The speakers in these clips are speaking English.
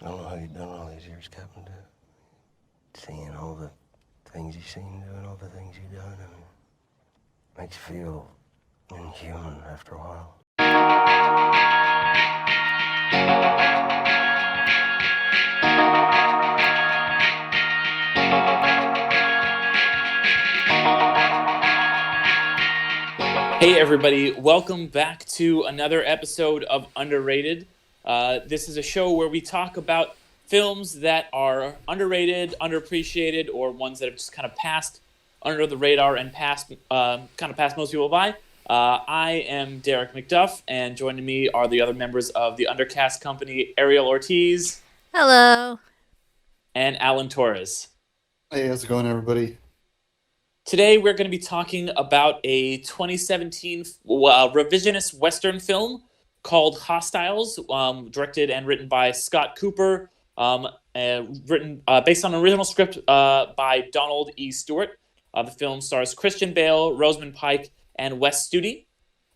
I don't know how you've done all these years, Captain. Seeing all the things you've seen, doing all the things you've done, I mean, makes you feel inhuman after a while. Hey, everybody, welcome back to another episode of Underrated. This is a show where we talk about films that are underrated, underappreciated, or ones that have just kind of passed under the radar and passed most people by. I am Derick McDuff, and joining me are the other members of the Undercast company, Ariel Ortiz Hello. and Alan Torres. Hey, how's it going, everybody? Today, we're going to be talking about a 2017 revisionist Western film called Hostiles, directed and written by Scott Cooper, based on an original script by Donald E. Stewart. The film stars Christian Bale, Rosamund Pike, and Wes Studi,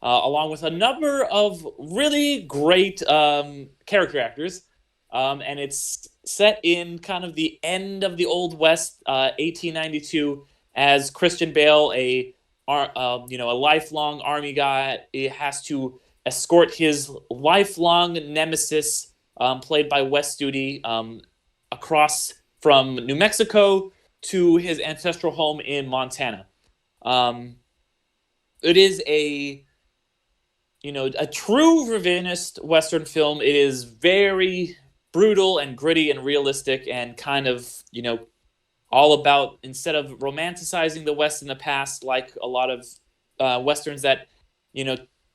along with a number of really great character actors. And it's set in kind of the end of the Old West, 1892, as Christian Bale, a lifelong army guy, has to escort his lifelong nemesis, played by Wes Studi, across from New Mexico to his ancestral home in Montana. It is a true revisionist Western film. It is very brutal and gritty and realistic and kind of, all about, instead of romanticizing the West in the past, like a lot of Westerns that,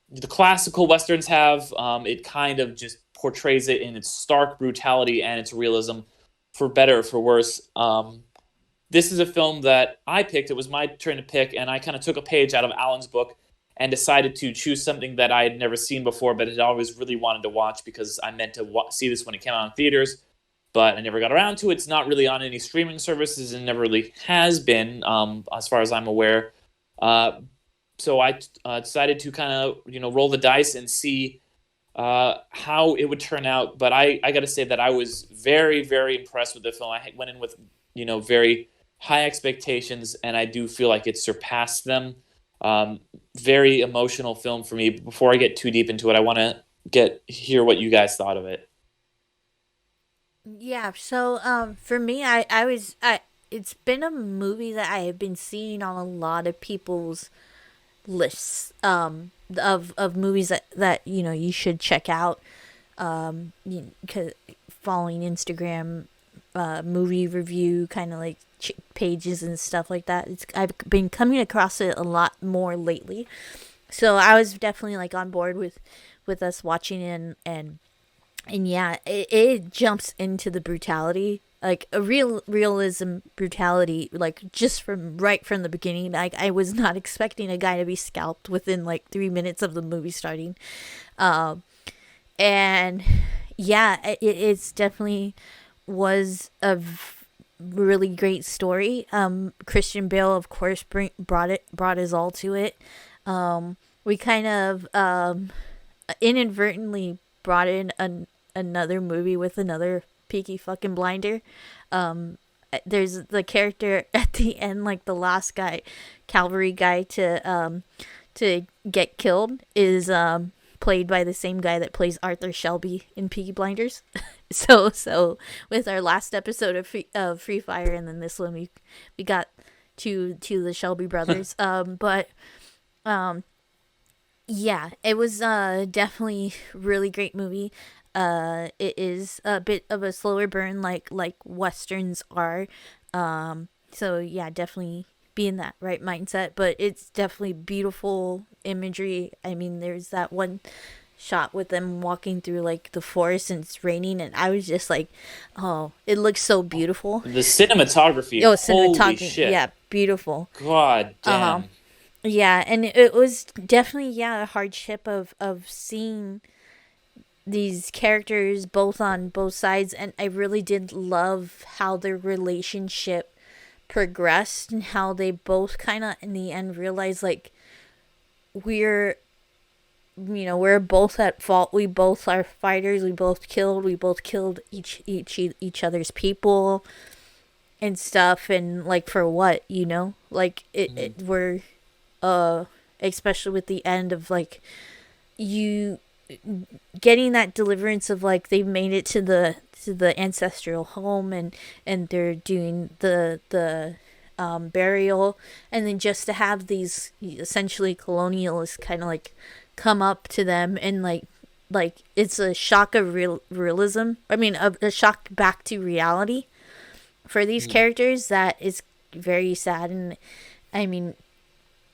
the classical Westerns have, it kind of just portrays it in its stark brutality and its realism, for better or for worse. This is a film that I picked. It was my turn to pick, and I kind of took a page out of Alan's book and decided to choose something that I had never seen before, but had always really wanted to watch because I meant to see this when it came out in theaters, but I never got around to it. It's not really on any streaming services and never really has been, as far as I'm aware. So I decided to kind of, roll the dice and see how it would turn out. But I got to say that I was very, very impressed with the film. I went in with, very high expectations, and I do feel like it surpassed them. Very emotional film for me. But before I get too deep into it, I want to hear what you guys thought of it. Yeah, so for me I it's been a movie that I have been seeing on a lot of people's lists of movies that you should check out, 'cause following Instagram movie review kind of like pages and stuff like that. I've been coming across it a lot more lately. So I was definitely like on board with us watching it, and yeah, it jumps into the brutality, like a realism brutality, like just from the beginning. Like I was not expecting a guy to be scalped within like 3 minutes of the movie starting. um and yeah, it's definitely was really great story. Christian Bale, of course, brought his all to it. We kind of inadvertently brought in another movie with another Peaky fucking blinder. There's the character at the end, like the last guy, cavalry guy to get killed, is played by the same guy that plays Arthur Shelby in Peaky Blinders. So with our last episode of Free Fire, and then this one, we got to the Shelby brothers. But yeah, it was definitely really great movie. It is a bit of a slower burn, like westerns are. So yeah, definitely be in that right mindset. But it's definitely beautiful imagery. I mean, there's that one shot with them walking through like the forest and it's raining, and I was just like, oh, it looks so beautiful. The cinematography, Oh, holy cinematography, shit. yeah, beautiful. God Uh-huh. damn. Yeah, and it was definitely, yeah, a hardship of seeing these characters both on both sides, and I really did love how their relationship progressed and how they both kind of in the end realized like we're we're both at fault. We both are fighters. We both killed each other's people and stuff. And like for what, like we're especially with the end of like you getting that deliverance of like they've made it to the ancestral home, and they're doing the burial, and then just to have these essentially colonialists kind of like come up to them, and like it's a shock of realism. I mean, a shock back to reality for these characters that is very sad. And I mean,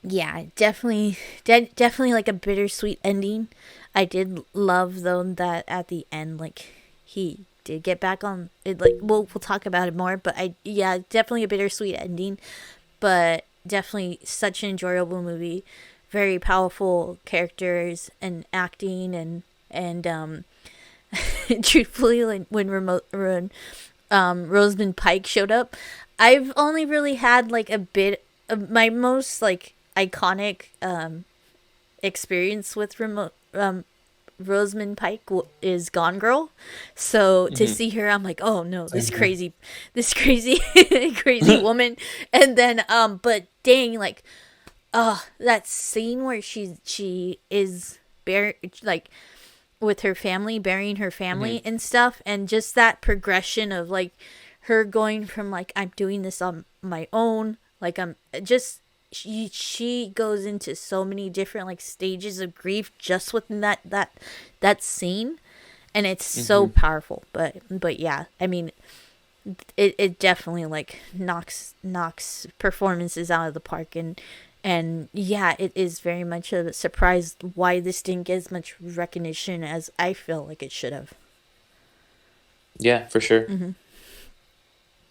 yeah, definitely like a bittersweet ending. I did love though that at the end, like he did get back on it. Like we'll talk about it more, but definitely a bittersweet ending, but definitely such an enjoyable movie. Very powerful characters and acting, and truthfully, like when Rosamund Pike showed up, I've only really had like a bit of my most like iconic experience with Rosamund Pike is Gone Girl. So to see her, I'm like, oh no, this crazy crazy woman. And then but dang, like that scene where she is like with her family, burying her family and stuff, and just that progression of like her going from like I'm doing this on my own, like I'm just she goes into so many different like stages of grief just within that scene, and it's so powerful. But yeah, I mean, it definitely like knocks performances out of the park, and yeah, it is very much a surprise why this didn't get as much recognition as I feel like it should have. Yeah, for sure.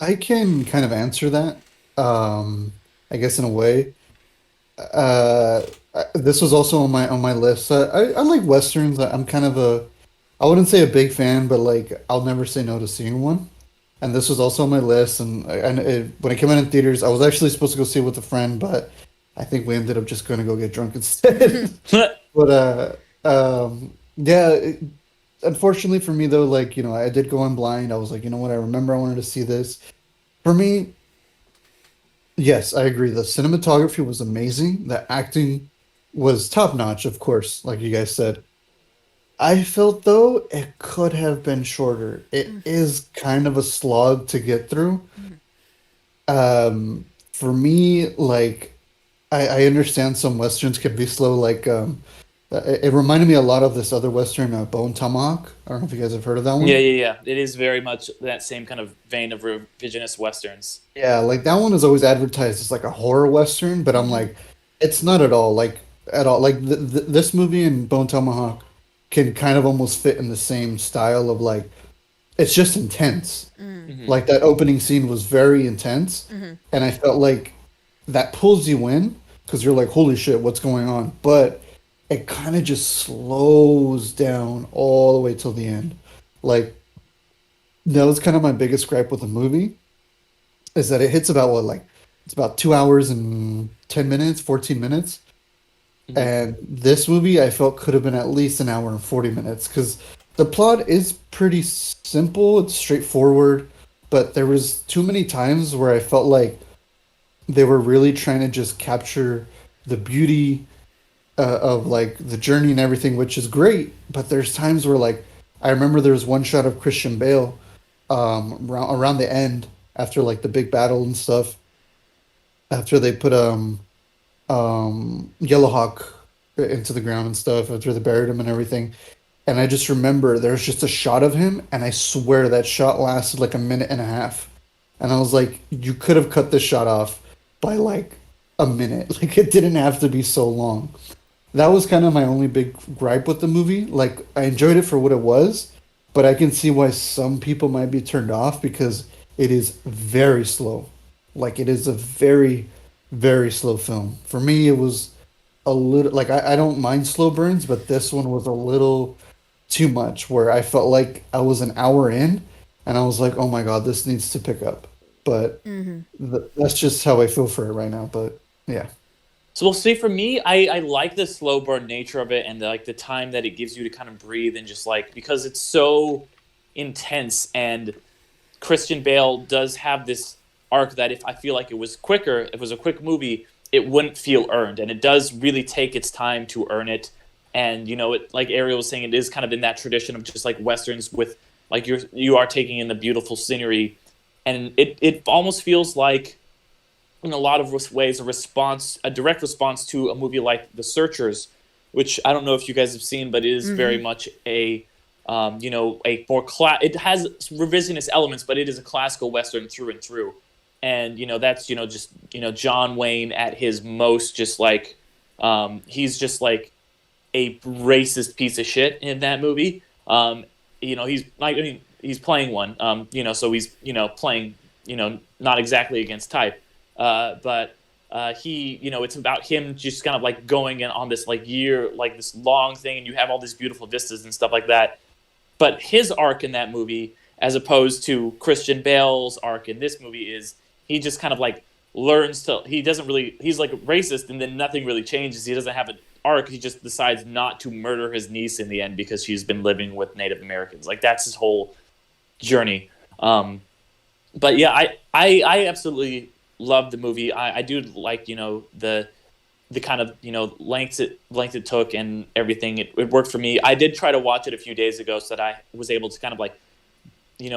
I can kind of answer that. I guess in a way. This was also on my list. I like westerns. I'm kind of I wouldn't say a big fan, but like I'll never say no to seeing one. And this was also on my list. And when it came out in theaters, I was actually supposed to go see it with a friend, but I think we ended up just going to go get drunk instead. But yeah. Unfortunately for me though, like I did go in blind. I was like, you know what? I remember I wanted to see this. For me, yes, I agree. The cinematography was amazing. The acting was top notch, of course, like you guys said. I felt though it could have been shorter. It is kind of a slog to get through. For me, like I understand some westerns can be slow. Like it reminded me a lot of this other western, Bone Tomahawk. I don't know if you guys have heard of that one. Yeah. It is very much that same kind of vein of revisionist westerns. Yeah, like that one is always advertised as like a horror western, but I'm like, it's not at all. Like at all. Like this movie and Bone Tomahawk can kind of almost fit in the same style of like, it's just intense. Like that opening scene was very intense, and I felt like that pulls you in because you're like, holy shit, what's going on? But it kind of just slows down all the way till the end. Like that was kind of my biggest gripe with the movie is that it hits about what, like it's about 2 hours and 10 minutes, 14 minutes. And this movie I felt could have been at least an hour and 40 minutes because the plot is pretty simple, it's straightforward, but there was too many times where I felt like they were really trying to just capture the beauty of like the journey and everything, which is great. But there's times where like I remember there was one shot of Christian Bale around the end after like the big battle and stuff. After they put Yellowhawk into the ground and stuff, after they buried him and everything. And I just remember there's just a shot of him, and I swear that shot lasted like a minute and a half. And I was like, you could have cut this shot off by like a minute. Like it didn't have to be so long. That was kind of my only big gripe with the movie. Like I enjoyed it for what it was, but I can see why some people might be turned off because it is very slow. Like it is a very, very slow film. For me, it was a little like I don't mind slow burns, but this one was a little too much where I felt like I was an hour in and I was like, oh my God, this needs to pick up. But that's just how I feel for it right now. But yeah. So we'll see. For me, I like the slow burn nature of it, and like the time that it gives you to kind of breathe and just like, because it's so intense. And Christian Bale does have this arc that, if I feel like it was quicker, if it was a quick movie, it wouldn't feel earned, and it does really take its time to earn it. And it, like Ariel was saying, it is kind of in that tradition of just like westerns with like you are taking in the beautiful scenery, and it almost feels like, in a lot of ways, a direct response to a movie like The Searchers, which I don't know if you guys have seen, but it is very much a a more it has revisionist elements, but it is a classical western through and through. And that's just John Wayne at his most, just like he's just like a racist piece of shit in that movie. He's like, I mean, he's playing one. So he's playing not exactly against type. But he, it's about him just kind of like going in on this like this long thing, and you have all these beautiful vistas and stuff like that. But his arc in that movie, as opposed to Christian Bale's arc in this movie, is he just kind of like learns to, he's like racist, and then nothing really changes. He doesn't have an arc. He just decides not to murder his niece in the end because she's been living with Native Americans. Like, that's his whole journey. But yeah, I absolutely love the movie. I do like the kind of length it took and everything. It worked for me. I did try to watch it a few days ago so that I was able to kind of like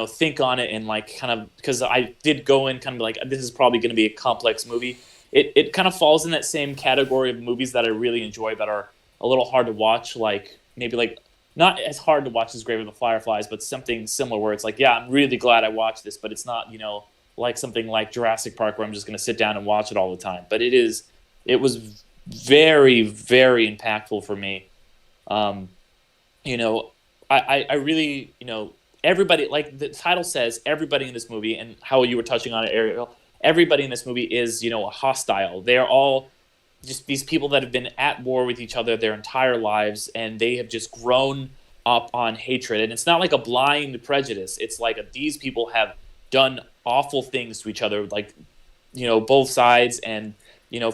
think on it, and like kind of, because I did go in kind of like, this is probably going to be a complex movie. It kind of falls in that same category of movies that I really enjoy but are a little hard to watch, like maybe like not as hard to watch as Grave of the Fireflies, but something similar where it's like, yeah, I'm really glad I watched this, but it's not like something like Jurassic Park where I'm just going to sit down and watch it all the time. But it was very, very impactful for me. I really, everybody, like the title says, everybody in this movie, and how you were touching on it, Ariel, everybody in this movie is, hostile. They are all just these people that have been at war with each other their entire lives, and they have just grown up on hatred. And it's not like a blind prejudice. It's like these people have done awful things to each other, like, both sides. And,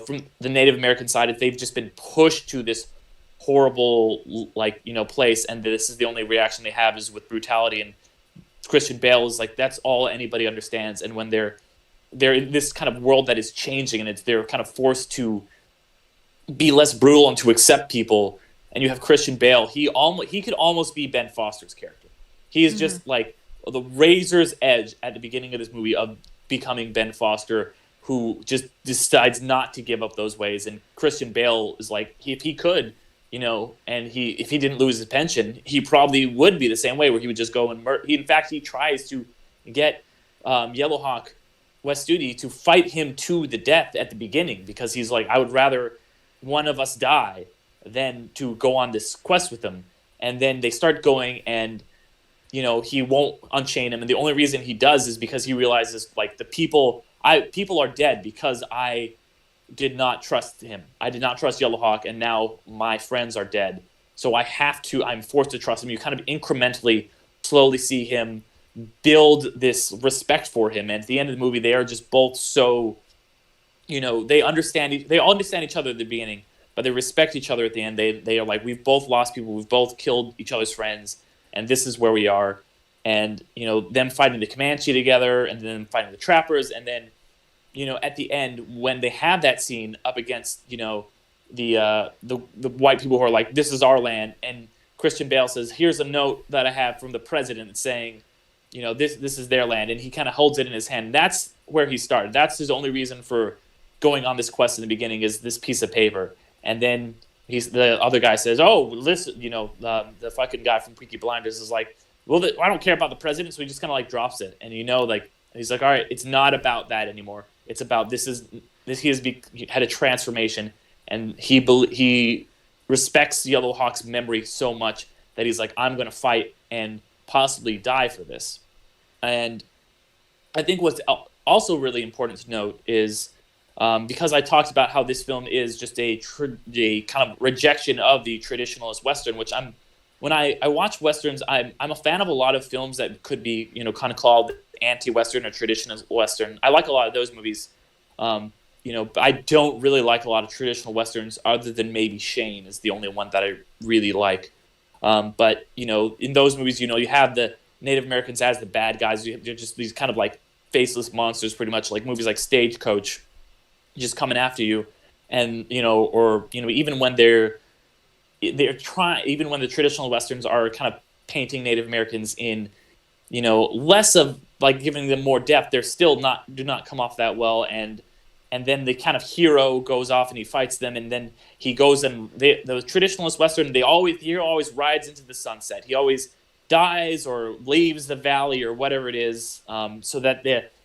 from the Native American side, they've just been pushed to this horrible, like, place. And this is the only reaction they have is with brutality. And Christian Bale is like, that's all anybody understands. And when they're in this kind of world that is changing, and they're kind of forced to be less brutal and to accept people. And you have Christian Bale. He could almost be Ben Foster's character. He is just like the razor's edge at the beginning of this movie of becoming Ben Foster, who just decides not to give up those ways. And Christian Bale is like, if he could, and if he didn't lose his pension, he probably would be the same way, where he would just go and murder. In fact, he tries to get Yellowhawk West Studi to fight him to the death at the beginning, because he's like, I would rather one of us die than to go on this quest with him. And then they start going, and he won't unchain him, and the only reason he does is because he realizes, like, people are dead because I did not trust him. I did not trust Yellowhawk, and now my friends are dead. So I'm forced to trust him. You kind of incrementally, slowly see him build this respect for him. And at the end of the movie, they are just both so, they all understand each other at the beginning, but they respect each other at the end. They are like, we've both lost people, we've both killed each other's friends, and this is where we are. And them fighting the Comanche together, and then fighting the trappers, and then at the end, when they have that scene up against the white people who are like, this is our land, and Christian Bale says, here's a note that I have from the president saying, this is their land, and he kind of holds it in his hand. That's where he started. That's his only reason for going on this quest in the beginning, is this piece of paper. And then the other guy says, oh, listen, the fucking guy from Peaky Blinders is like, well, I don't care about the president, so he just kind of like drops it. And like, he's like, all right, it's not about that anymore. It's about he had a transformation, and he respects Yellowhawk's memory so much that he's like, I'm going to fight and possibly die for this. And I think what's also really important to note is, because I talked about how this film is just a kind of rejection of the traditionalist Western, which when I watch Westerns, I'm a fan of a lot of films that could be, kind of called anti-Western or traditionalist Western. I like a lot of those movies. I don't really like a lot of traditional westerns, other than maybe Shane is the only one that I really like. But in those movies, you have the Native Americans as the bad guys. They're just these kind of like faceless monsters, pretty much, like movies like Stagecoach, just coming after you. And or even when they're trying, even when the traditional westerns are kind of painting Native Americans in less of like giving them more depth, they're still do not come off that well. And then the kind of hero goes off and he fights them, and then he goes and the traditionalist western, hero always rides into the sunset. He always dies or leaves the valley or whatever it is, so that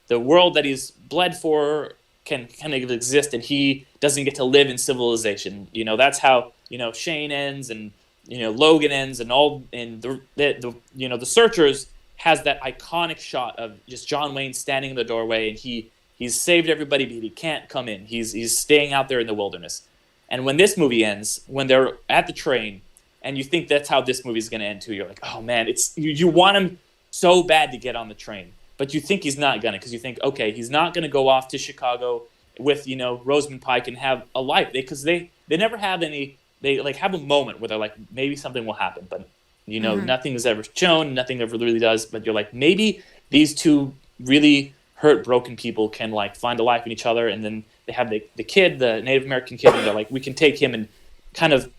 the world that he's bled for can kind of exist, and he doesn't get to live in civilization. That's how Shane ends, and Logan ends, and all, and the Searchers has that iconic shot of just John Wayne standing in the doorway, and he's saved everybody, but he can't come in. He's staying out there in the wilderness. And when this movie ends, when they're at the train, and you think that's how this movie's going to end too, you're like, oh man, you want him so bad to get on the train, but you think he's not gonna, because you think, okay, he's not gonna go off to Chicago with Rosamund Pike and have a life, because they never have any. They like have a moment where they're like, maybe something will happen, but nothing is ever shown, nothing ever really does. But you're like, maybe these two really hurt, broken people can like find a life in each other. And then they have the kid, the Native American kid, and they're like, we can take him and kind of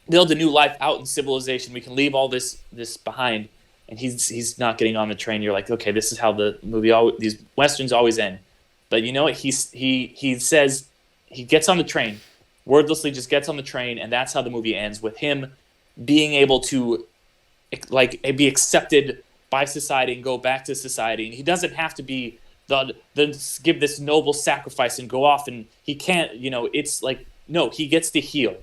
build a new life out in civilization. We can leave all this behind. And he's not getting on the train. You're like, okay, this is how the movie these westerns always end. But you know what? He says, he gets on the train, wordlessly just gets on the train, and that's how the movie ends, with him being able to like be accepted by society and go back to society. And he doesn't have to be the give this noble sacrifice and go off, and he can't, it's like, no, he gets to heal.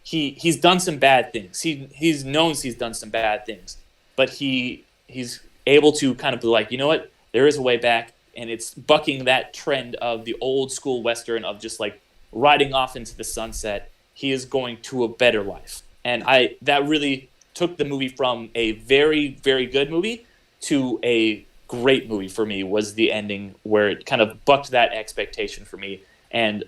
He's done some bad things. He's knows he's done some bad things, but he's able to kind of be like, you know what, there is a way back. And it's bucking that trend of the old school Western of just like riding off into the sunset. He is going to a better life. And that really took the movie from a very, very good movie to a great movie for me, was the ending, where it kind of bucked that expectation for me and,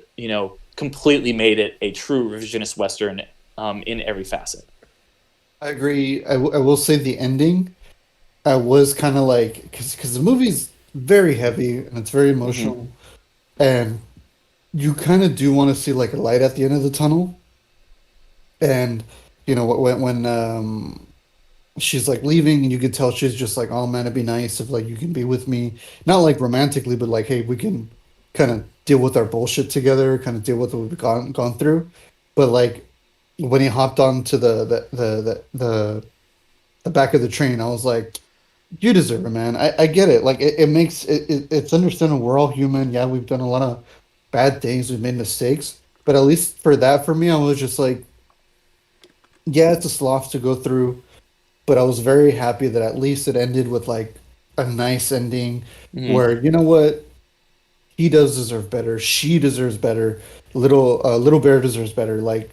completely made it a true revisionist Western in every facet. I agree. I will say the ending, I was kind of like, because the movie's very heavy and it's very emotional, and you kind of do want to see like a light at the end of the tunnel. And when she's like leaving, and you could tell she's just like, oh man, it'd be nice if like you can be with me, not like romantically, but like, hey, we can kind of deal with our bullshit together, kind of deal with what we've gone through. But like when he hopped onto the back of the train, I was like, you deserve it, man. I get it. Like it's understandable. We're all human. Yeah, we've done a lot of bad things. We've made mistakes. But at least for me, I was just like, yeah, it's a slough to go through. But I was very happy that at least it ended with like a nice ending, where, you know what, he does deserve better. She deserves better. Little Bear deserves better. Like,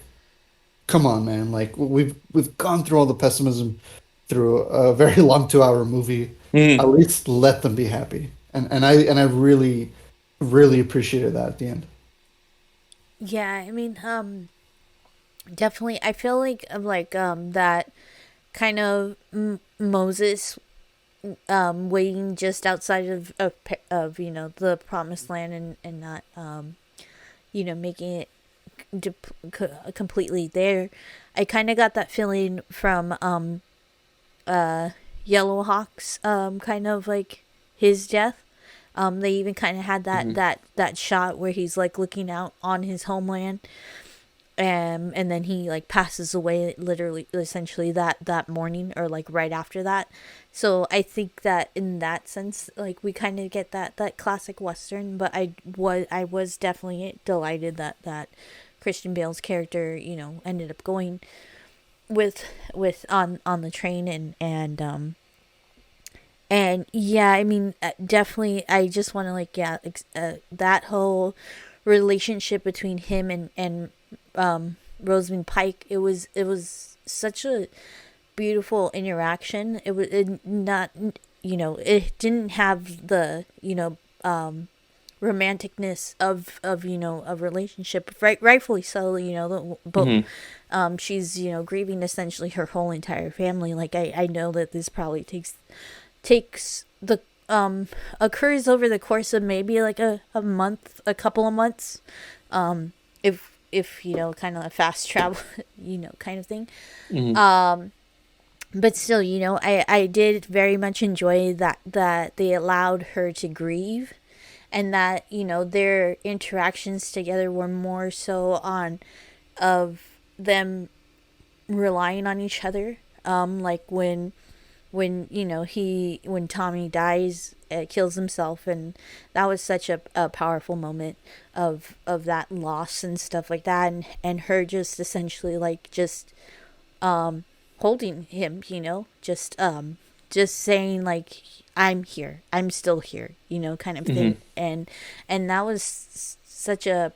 come on, man. Like we've gone through all the pessimism through a very long 2-hour movie. At least let them be happy. And I really, really appreciated that at the end. Yeah, I mean, definitely. I feel like that kind of Moses, waiting just outside of the promised land, and not making it completely there. I kind of got that feeling from Yellow Hawk's kind of like his death. They even kind of had that shot where he's like looking out on his homeland, and then he like passes away literally, essentially that morning, or like right after that. So I think that in that sense, like, we kind of get that classic Western. But I was definitely delighted that Christian Bale's character ended up going with on the train, and yeah, I mean, definitely, I just want to like, yeah, that whole relationship between him and Rosamund Pike, it was such a beautiful interaction. It not, it didn't have the romanticness of a relationship, rightfully so, but she's grieving essentially her whole entire family. Like I know that this probably takes the occurs over the course of maybe like a month, a couple of months, if kind of a fast travel kind of thing. But still, I did very much enjoy that they allowed her to grieve, and that their interactions together were more so on of them relying on each other. Like when Tommy dies, kills himself, and that was such a powerful moment of that loss and stuff like that, and her just essentially like just holding him, just saying like, I'm here, I'm still here, kind of thing. And that was such a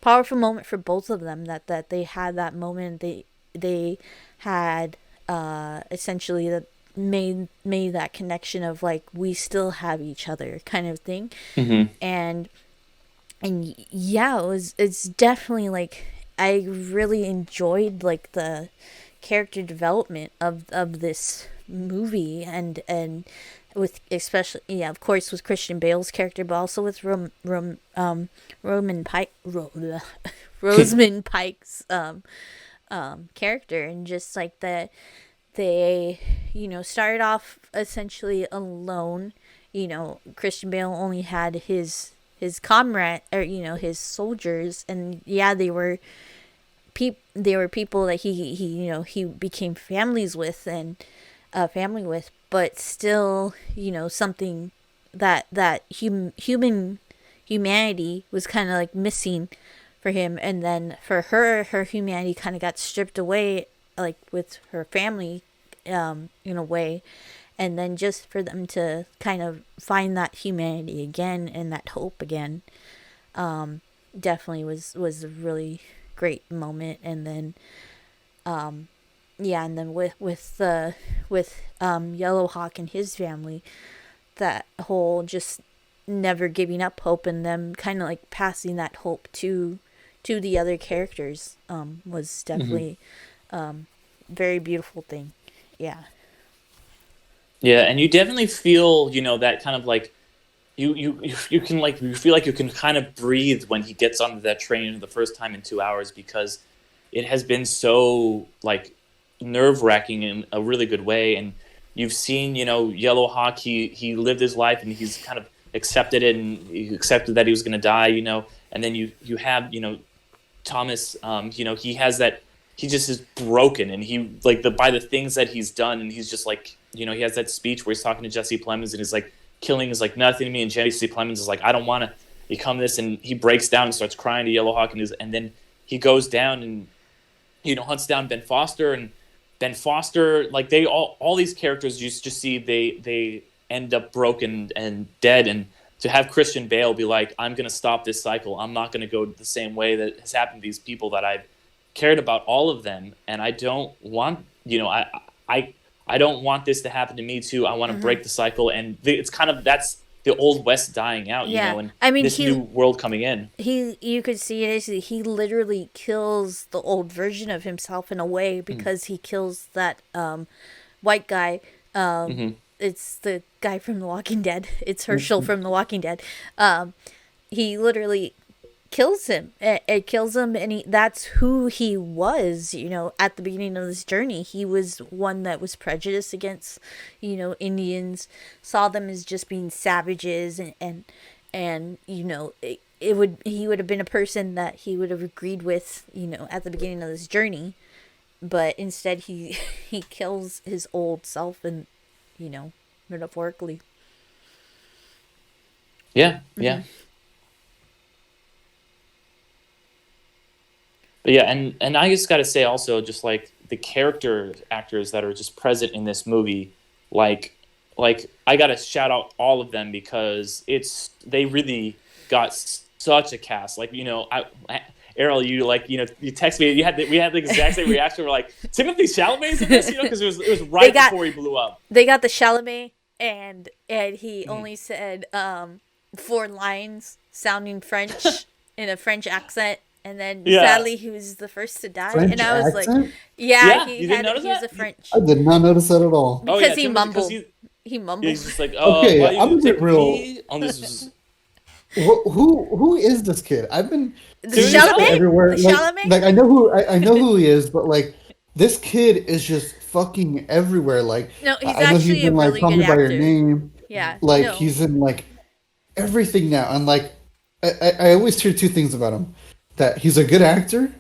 powerful moment for both of them, that they had that moment. They had essentially that made that connection of like, we still have each other, kind of thing. And yeah, it's definitely like, I really enjoyed like the character development of this movie, and with especially of course with Christian Bale's character, but also with Rosamund Pike's character, and just like that they started off essentially alone. Christian Bale only had his comrade, or his soldiers, and yeah, they were people that he became family with, but still, something that humanity was kind of like missing for him. And then for her humanity kind of got stripped away, like with her family, in a way. And then just for them to kind of find that humanity again and that hope again, definitely was a really great moment. And then and then with Yellow Hawk and his family, that whole just never giving up hope, and them kind of like passing that hope to the other characters, was definitely very beautiful thing. Yeah, and you definitely feel that kind of like you can like, you feel like you can kind of breathe when he gets onto that train the first time in 2 hours, because it has been so like nerve-wracking in a really good way. And you've seen Yellow Hawk, he lived his life, and he's kind of accepted it, and he accepted that he was going to die, and then you have Thomas, he has that, he just is broken, and he like by the things that he's done, and he's just like, he has that speech where he's talking to Jesse Plemons, and he's like, killing is like nothing to me, and Jesse Plemons is like, I don't want to become this, and he breaks down and starts crying to Yellow Hawk, and then he goes down and hunts down Ben Foster, and Ben Foster, like they all these characters, you just see they end up broken and dead. And to have Christian Bale be like, I'm going to stop this cycle, I'm not going to go the same way that has happened to these people that I've cared about, all of them, and I don't want I don't want this to happen to me too. I want to break the cycle, and it's kind of, that's the old West dying out, and I mean, this new world coming in. You could see it as he literally kills the old version of himself in a way, because he kills that white guy. It's the guy from The Walking Dead. It's Herschel from The Walking Dead. He literally kills him. It kills him, and that's who he was, at the beginning of this journey. He was one that was prejudiced against, Indians, saw them as just being savages, and he would have been a person that he would have agreed with, at the beginning of this journey, but instead he kills his old self, and, metaphorically. Yeah. But yeah, and I just got to say also, just like the character actors that are just present in this movie, like I got to shout out all of them, because they really got such a cast. Like, Ariel, you text me, we had the exact same reaction. We're like, Timothy Chalamet's in this, because it was right before he blew up. They got the Chalamet, and he only said 4 lines sounding French in a French accent, and then Yeah. sadly he was the first to die. French And I was like, accent? Yeah, he you didn't had notice he was a that? French I did not notice that at all. Oh, because yeah, he Timothy, 'cause mumbled. He mumbled. he's just like, Okay, why you I'm gonna take be real. me on this? Who is this kid? I've been The seeing this kid Chalamet? everywhere. The Like, Chalamet? like I know who he is, but like this kid is just fucking everywhere. Like No, he's I know he's actually a in like really Call good Me by Your actor. Name. Yeah. Like No. he's in like everything now, and like I always hear two things about him: that he's a good actor,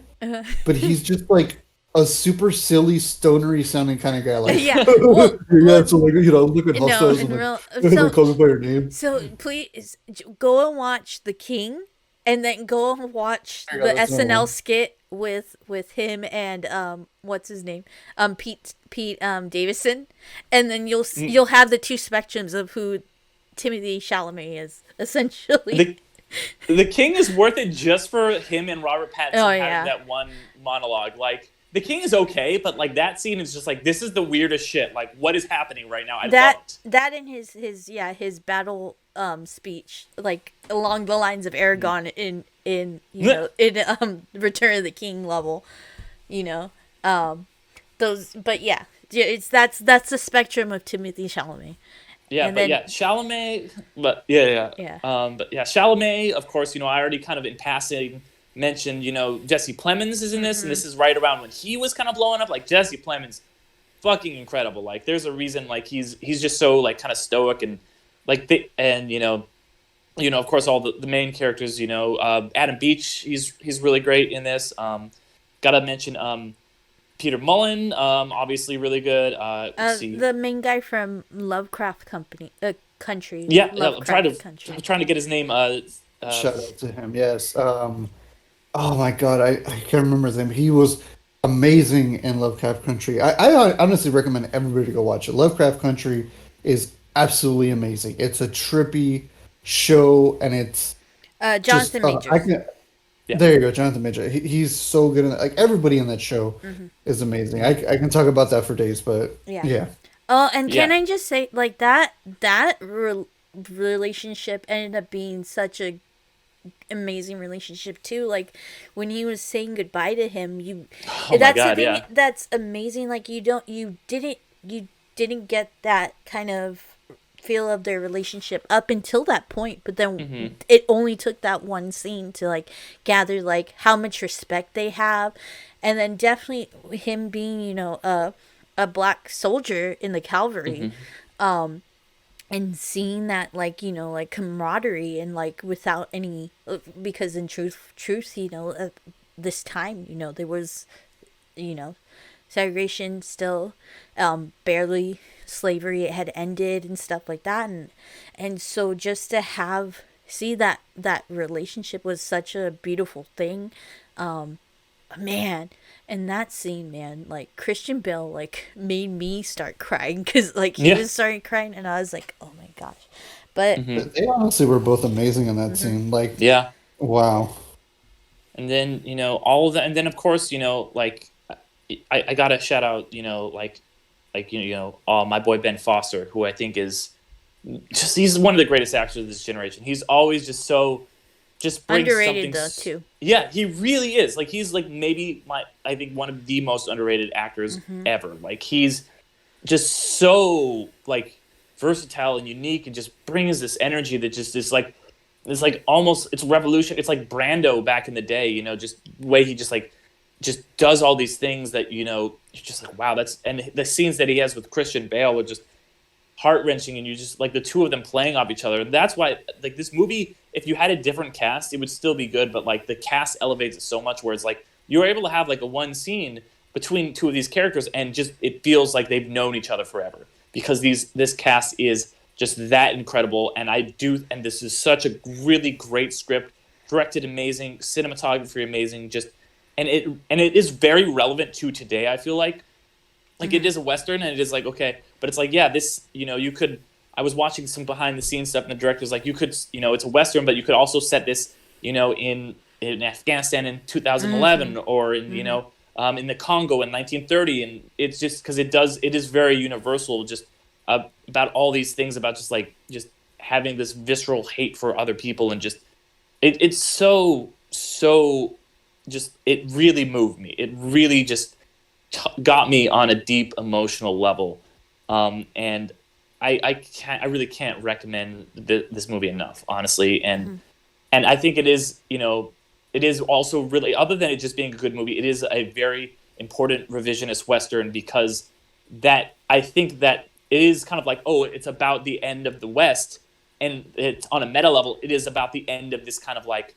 but he's just like a super silly, stonery sounding kind of guy. Like Yeah. Well, yeah, so like look at no, hostels in and real. like Call Me by Your Name. So please go and watch The King, and then go and watch Oh my the God, that's another SNL one. skit with him and what's his name Pete Davison, and then you'll have the two spectrums of who Timothy Chalamet is essentially. The King is worth it just for him and Robert Pattinson Oh, having yeah. that one monologue. Like, The King is okay, but like that scene is just like, this is the weirdest shit. Like, what is happening right now? I love it. That and his battle speech, like along the lines of Aragon in Return of the King level, you know. Those, but yeah, that's the spectrum of Timothy Chalamet. Yeah, And but then- yeah, Chalamet, but yeah. But yeah, Chalamet, of course, I already kind of in passing mentioned, Jesse Plemons is in this, and this is right around when he was kind of blowing up. Like, Jesse Plemons, fucking incredible. Like, there's a reason, like, he's just so, like, kind of stoic, and, like, of course, all the main characters, Adam Beach, he's really great in this. Gotta mention, Peter Mullen, obviously really good. Let's see. The main guy from Lovecraft Country. Yeah, Lovecraft I'm trying to get his name. Shout out to him. Yes. Oh my God, I can't remember his name. He was amazing in Lovecraft Country. I honestly recommend everybody to go watch it. Lovecraft Country is absolutely amazing. It's a trippy show, and it's Jonathan just, Majors. Yeah. There you go, Jonathan Major. He's so good in it. Like everybody in that show is amazing. I can talk about that for days, but yeah. Oh, and can Yeah. I just say, like relationship ended up being such a amazing relationship too. Like when he was saying goodbye to him, my that's God, the thing yeah. that's amazing. Like you didn't get that kind of feel of their relationship up until that point, but then it only took that one scene to like gather like how much respect they have, and then definitely him being a black soldier in the cavalry, and seeing that like like camaraderie and like without any, because in truth this time there was segregation still, barely slavery, it had ended and stuff like that, and so just to see that relationship was such a beautiful thing. Man, and that scene, man, like Christian Bale like made me start crying, because like he was starting crying, and I was like, oh my gosh. But They honestly were both amazing in that scene. Like, Yeah. wow. And then, all of that. And then, of course, like, I got to shout out, my boy Ben Foster, who I think is just, he's one of the greatest actors of this generation. He's always just brings underrated something. though too. Yeah, he really is. Like, he's like maybe I think one of the most underrated actors ever. Like, he's just so like versatile and unique, and just brings this energy that just is like, it's like almost, it's revolution. It's like Brando back in the day, just the way he just does all these things that, you're just like, wow, and the scenes that he has with Christian Bale are just heart-wrenching, and you just like the two of them playing off each other. And that's why, like, this movie, if you had a different cast, it would still be good, but like the cast elevates it so much where it's like you're able to have like a one scene between two of these characters, and just it feels like they've known each other forever, because this cast is just that incredible. And this is such a really great script, directed amazing, cinematography amazing, and it is very relevant to today. I feel like it is a Western, and it is like, okay, but it's like, yeah, this, you could, I was watching some behind the scenes stuff, and the director's like, you could, it's a Western, but you could also set this, in Afghanistan in 2011, or in, in the Congo in 1930. And it's just because it is very universal, just about all these things, about just having this visceral hate for other people, and just it's so just, it really moved me. It really just got me on a deep emotional level, and I really can't recommend this movie enough, honestly. And I think it is, it is also really, other than it just being a good movie, it is a very important revisionist Western, because that, I think that it is kind of like, oh, it's about the end of the West, and it's on a meta level, it is about the end of this kind of like,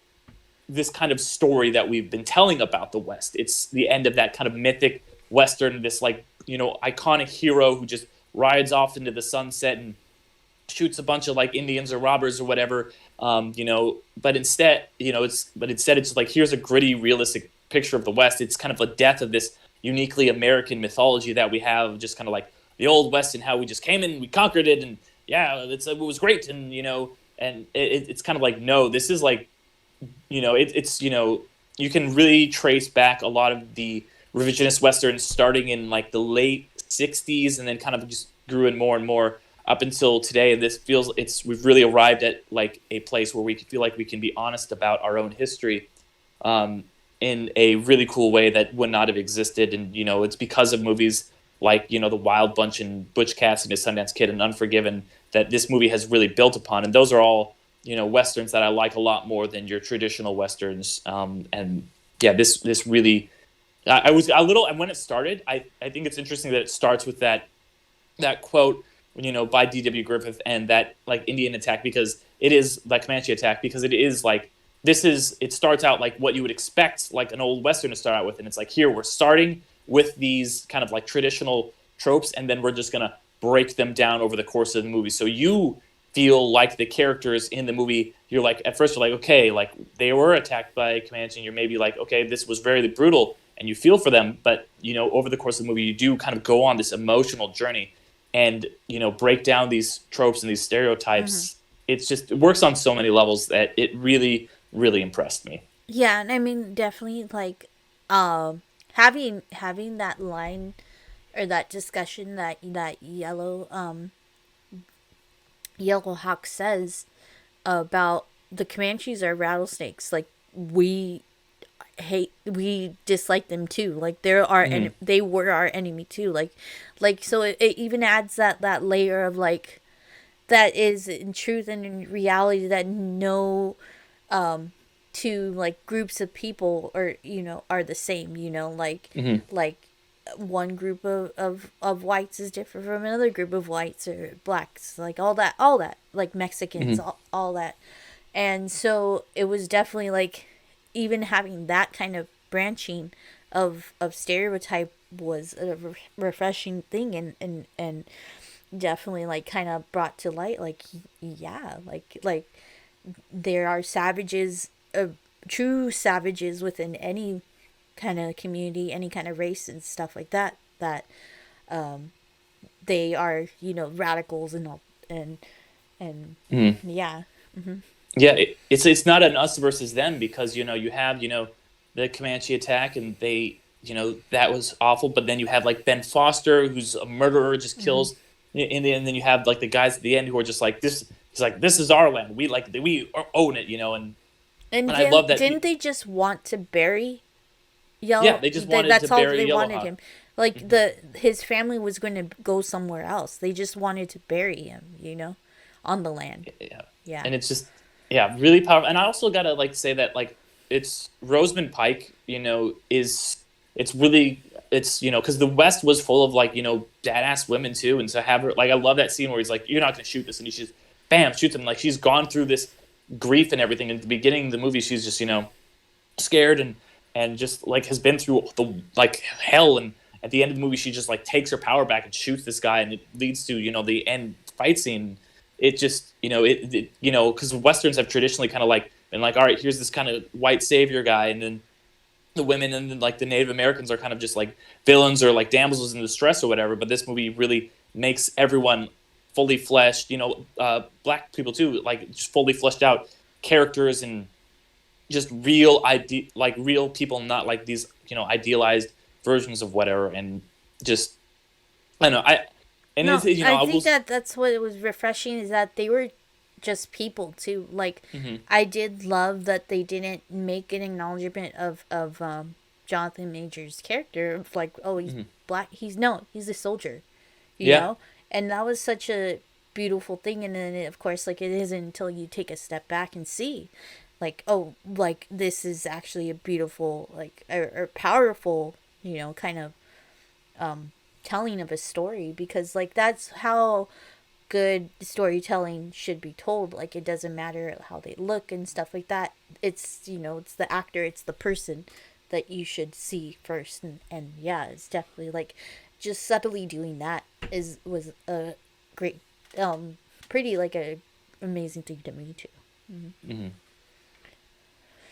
this kind of story that we've been telling about the West. It's the end of that kind of mythic Western, this like, iconic hero who just rides off into the sunset and shoots a bunch of like Indians or robbers or whatever, but instead, it's like, here's a gritty, realistic picture of the West. It's kind of a death of this uniquely American mythology that we have, just kind of like the old West, and how we just came in, we conquered it, and yeah, it was great, and it's kind of like, no, this is like, you can really trace back a lot of the revisionist Westerns starting in like the late 60s, and then kind of just grew in more and more up until today. And this feels, we've really arrived at like a place where we feel like we can be honest about our own history, in a really cool way that would not have existed. And it's because of movies like The Wild Bunch and Butch Cassidy and Sundance Kid and Unforgiven that this movie has really built upon. And those are all Westerns that I like a lot more than your traditional Westerns. And yeah, this really, I was a little, and when it started, I think it's interesting that it starts with that quote, by D.W. Griffith, and that like Indian attack, because it is like Comanche attack, because it is like, it starts out like what you would expect like an old Western to start out with. And it's like, here we're starting with these kind of like traditional tropes, and then we're just going to break them down over the course of the movie. So you feel like the characters in the movie, you're like, at first you're like, okay, like they were attacked by Comanche, and you're maybe like, okay, this was very brutal, and you feel for them. But, over the course of the movie, you do kind of go on this emotional journey and, break down these tropes and these stereotypes. It works on so many levels that it really, really impressed me. Yeah, and I mean, definitely like having that line or that discussion that Yellow Hawk says about the Comanches are rattlesnakes. Like we dislike them too. Like they were our enemy too. Like so it even adds that layer of like, that is in truth and in reality, that no two like groups of people are the same. Like one group of whites is different from another group of whites or blacks, like all that like Mexicans, all that. And so it was definitely like, even having that kind of branching of stereotype was a refreshing thing, and definitely like kind of brought to light like, yeah, like there are savages, true savages within any kind of community, any kind of race and stuff like that they are radicals and all, and yeah. Yeah, it's not an us versus them, because you have the Comanche attack, and they that was awful, but then you have like Ben Foster, who's a murderer, just kills in the end. Then you have like the guys at the end who are just like, this is like, this is our land, we own it, and I love that. Didn't they just want to bury Yellow? Yeah, they just wanted to bury Yellow Hawk. Him. Like his family was going to go somewhere else. They just wanted to bury him, on the land. Yeah. And it's just, really powerful. And I also gotta like say that like, it's Rosamund Pike, it's really, because the West was full of like, badass women too. And to have her, like, I love that scene where he's like, you're not gonna shoot this, and he just bam, shoots him. Like, she's gone through this grief and everything. And at the beginning of the movie, she's just, scared and just like has been through the like hell, and at the end of the movie she just like takes her power back and shoots this guy, and it leads to the end fight scene. It just because Westerns have traditionally kind of like been like, all right, here's this kind of white savior guy, and then the women and then like the Native Americans are kind of just like villains or like damsels in distress or whatever. But this movie really makes everyone fully fleshed, black people too, like just fully fleshed out characters, and just real real people, not like these idealized versions of whatever. And just I don't know, I think that's what it was refreshing, is that they were just people too. Like, Hmm. I did love that they didn't make an acknowledgement of Jonathan Major's character of like, oh, he's Hmm. black. He's no, he's a soldier, you Yeah. know, and that was such a beautiful thing. And then of course, like, it isn't until you take a step back and see, like, oh, like this is actually a beautiful, like, or powerful, you know, kind of telling of a story, because like that's how good storytelling should be told. Like, it doesn't matter how they look and stuff like that. It's, you know, it's the actor, it's the person that you should see first. And yeah, it's definitely like just subtly doing that is was a great pretty like a amazing thing to me too. Hmm.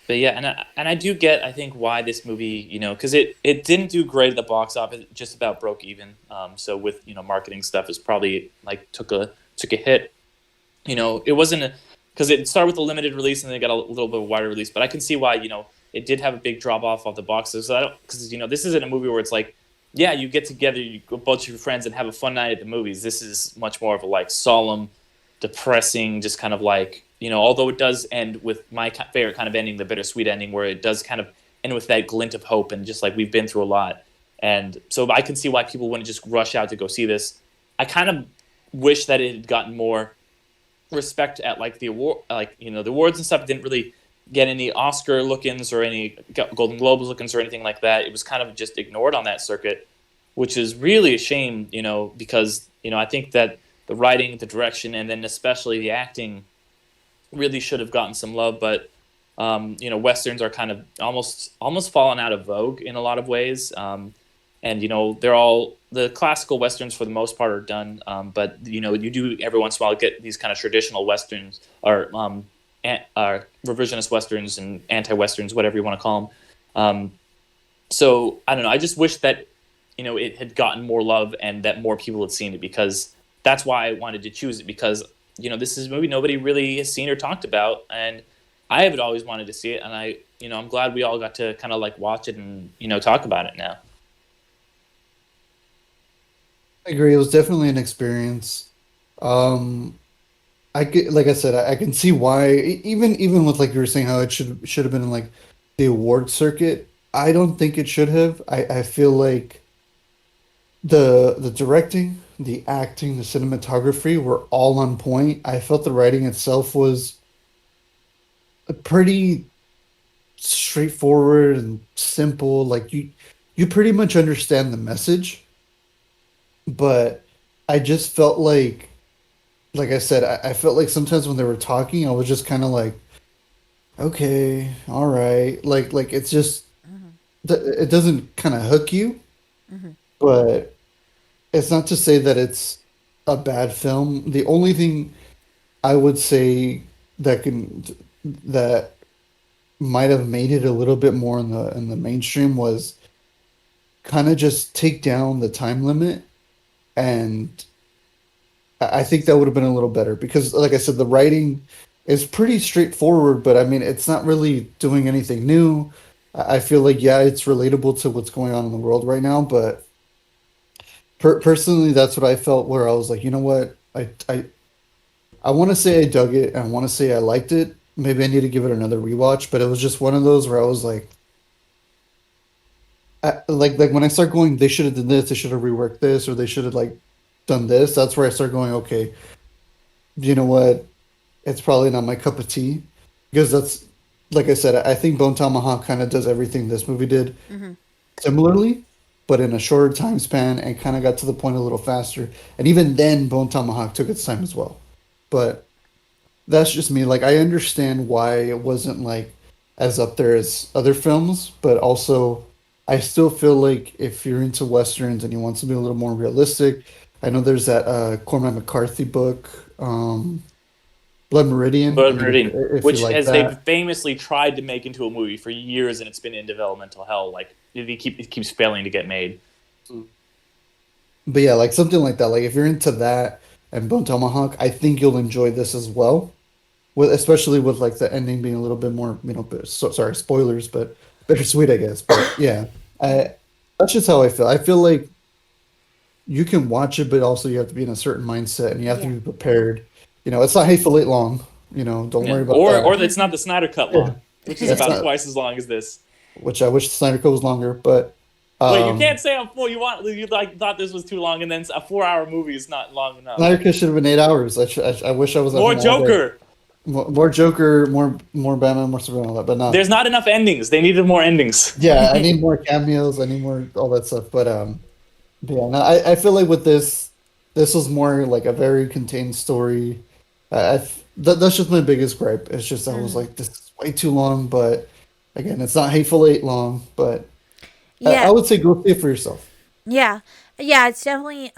But yeah, and I do get, I think, why this movie, because it didn't do great at the box office, it just about broke even. So with marketing stuff, is probably like took a hit. It wasn't because it started with a limited release and then it got a little bit of a wider release. But I can see why it did have a big drop off the boxes. So because this isn't a movie where it's like, yeah, you get together, a bunch of your friends and have a fun night at the movies. This is much more of a like solemn, depressing, just kind of like, although it does end with my favorite kind of ending, the bittersweet ending, where it does kind of end with that glint of hope and just like we've been through a lot. And so I can see why people wouldn't just rush out to go see this. I kind of wish that it had gotten more respect at like the award, like the awards and stuff. It didn't really get any Oscar look-ins or any Golden Globes look-ins or anything like that. It was kind of just ignored on that circuit, which is really a shame, because I think that the writing, the direction, and then especially the acting really should have gotten some love. But westerns are kind of almost fallen out of vogue in a lot of ways. And they're all, the classical westerns for the most part are done, but you do every once in a while get these kind of traditional westerns or revisionist westerns and anti-westerns, whatever you want to call them. So I don't know. I just wish that it had gotten more love and that more people had seen it, because that's why I wanted to choose it, because this is a movie nobody really has seen or talked about, and I have always wanted to see it, and I'm glad we all got to kind of like watch it and talk about it now. I agree. It was definitely an experience. Um, like I said, I can see why. Even with like you were saying, how it should have been in like the award circuit. I don't think it should have. I feel like the directing, the acting, the cinematography were all on point. I felt the writing itself was pretty straightforward and simple. Like you pretty much understand the message, but I just felt like I said, I felt like sometimes when they were talking, I was just kind of like, okay, all right, like it's just it doesn't kind of hook you, but it's not to say that it's a bad film. The only thing I would say that might have made it a little bit more in the mainstream was kind of just take down the time limit, and I think that would have been a little better because, like I said, the writing is pretty straightforward, but I mean, it's not really doing anything new. I feel like, yeah, it's relatable to what's going on in the world right now, but personally, that's what I felt where I was like, you know what? I want to say I dug it and I want to say I liked it. Maybe I need to give it another rewatch, but it was just one of those where I was like, like when I start going, they should have done this, they should have reworked this, or they should have like done this. That's where I start going, okay, you know what? It's probably not my cup of tea because that's like I said, I think Bone Tomahawk kind of does everything this movie did similarly, but in a shorter time span and kind of got to the point a little faster. And even then, Bone Tomahawk took its time as well. But that's just me. Like I understand why it wasn't like as up there as other films, but also I still feel like if you're into westerns and you want something a little more realistic, I know there's that Cormac McCarthy book, Blood Meridian. I Blood mean, Meridian, if you which like has they've that, famously tried to make into a movie for years, and it's been in developmental hell. Like it keeps failing to get made. but yeah, like something like that. Like if you're into that and Bone Tomahawk, I think you'll enjoy this as well. With especially with like the ending being a little bit more, sorry, spoilers, but bittersweet, I guess. But yeah, I that's just how I feel. I feel like you can watch it, but also you have to be in a certain mindset and you have to Yeah. be prepared it's not Hateful Eight long. Don't Yeah. worry about Or that. it's not the Snyder Cut Yeah, long, which is yeah, it's about not. twice as long as this. Which I wish the Snyder Cut was longer, but Wait, you um, can't say you like thought this was too long, and then a 4-hour movie is not long enough. Snyder Cut should have been 8 hours. I wish I was at More home all day. Joker. More Joker, more Batman, more Superman, all that, but not. There's not enough endings. They needed more endings. Yeah, I need more cameos. I need more all that stuff. But yeah, no, I feel like with this was more like a very contained story. That's just my biggest gripe. It's just I was like, this is way too long. But again, it's not Hateful Eight long. But I Yeah, would say go see it for yourself. yeah, yeah. It's definitely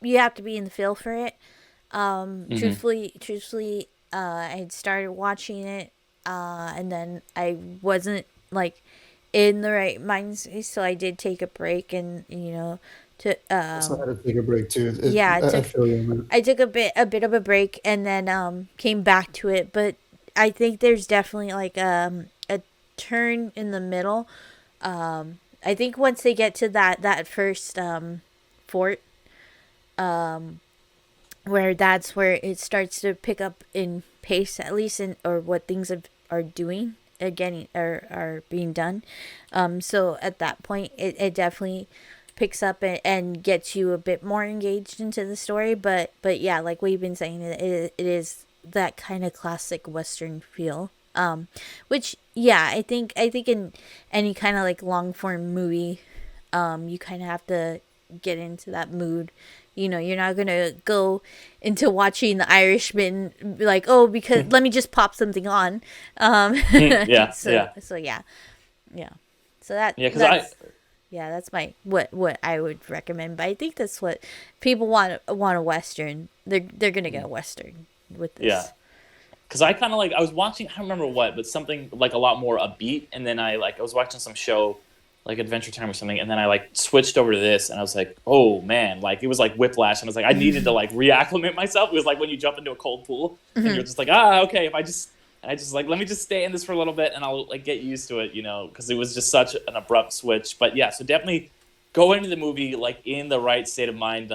you have to be in the feel for it. Truthfully, I had started watching it, and then I wasn't like in the right mindset, so I did take a break, and to So I had to take a break too. yeah, I feel you on that. I took a bit of a break, and then came back to it, but I think there's definitely like a turn in the middle. I think once they get to that first fort, where that's where it starts to pick up in pace, at least in or what things are doing again are being done. So at that point, it definitely picks up and gets you a bit more engaged into the story. But yeah, like what you've been saying, it is that kind of classic Western feel. Which yeah, I think in any kind of like long form movie, you kind of have to get into that mood. You're not gonna go into watching The Irishman like, oh, because let me just pop something on. Yeah, so yeah. so yeah, yeah. So that Yeah, because that's my what I would recommend. But I think that's what people want a Western. They're gonna get a Western with this. yeah. Because I kind of I was watching, I don't remember what, but something like a lot more upbeat. And then I was watching some show like Adventure Time or something. And then I switched over to this and I was like, oh man, it was like whiplash. And I was like, I needed to reacclimate myself. It was like when you jump into a cold pool and you're just like, okay, let me just stay in this for a little bit and I'll get used to it, because it was just such an abrupt switch. But yeah, so definitely go into the movie in the right state of mind,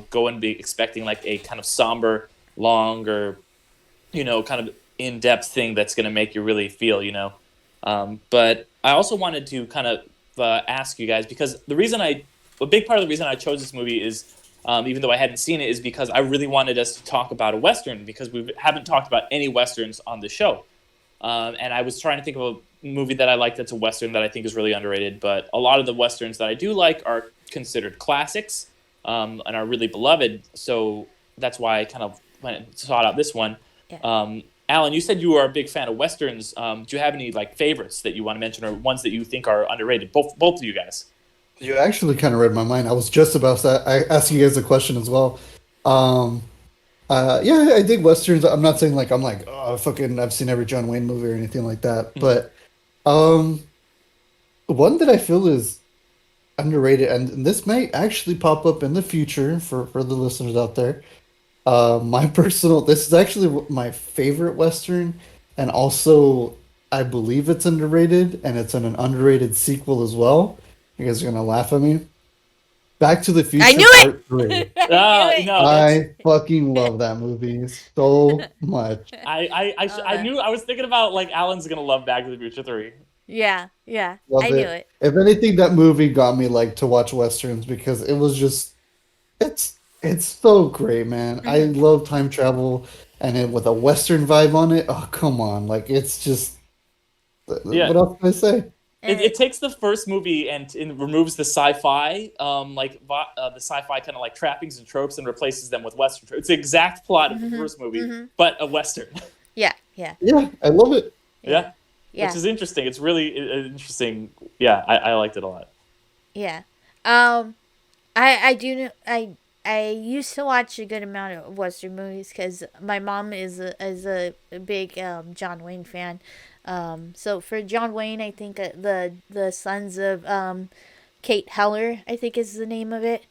go and be expecting a kind of somber, longer, kind of in-depth thing that's going to make you really feel, But I also wanted to kind of ask you guys, because a big part of the reason I chose this movie is, even though I hadn't seen it, is because I really wanted us to talk about a Western, because we haven't talked about any Westerns on the show. And I was trying to think of a movie that I like that's a Western that I think is really underrated, but a lot of the Westerns that I do like are considered classics, and are really beloved. So that's why I kind of went and sought out this one. Yeah. Alan, you said you are a big fan of Westerns. Do you have any favorites that you want to mention, or ones that you think are underrated? Both of you guys. You actually kind of read my mind. I was just about to ask you guys a question as well. Yeah, I dig westerns. I'm not saying I'm oh, fucking I've seen every John Wayne movie or anything like that, but one that I feel is underrated, and this may actually pop up in the future for the listeners out there. This is actually my favorite Western, and also I believe it's underrated, and it's in an underrated sequel as well. You guys are gonna laugh at me. Back to the Future I knew it! Part 3. No, I fucking love that movie so much. I knew, I was thinking about Alan's gonna love Back to the Future 3. Yeah, Love I it. knew it. If anything, that movie got me to watch westerns because it was just it's so great, man. I love time travel and it with a western vibe on it. Oh, come on. It's just Yeah. what else can I say? It takes the first movie and removes the sci-fi, the sci-fi kind of trappings and tropes, and replaces them with Western tropes. It's the exact plot of the first movie, but a Western. Yeah. Yeah, I love it. Yeah. Yeah. Which is interesting. It's really interesting. Yeah, I liked it a lot. Yeah. I do know I used to watch a good amount of Western movies because my mom is a big John Wayne fan. So for John Wayne, I think the Sons of Kate Heller, I think is the name of it,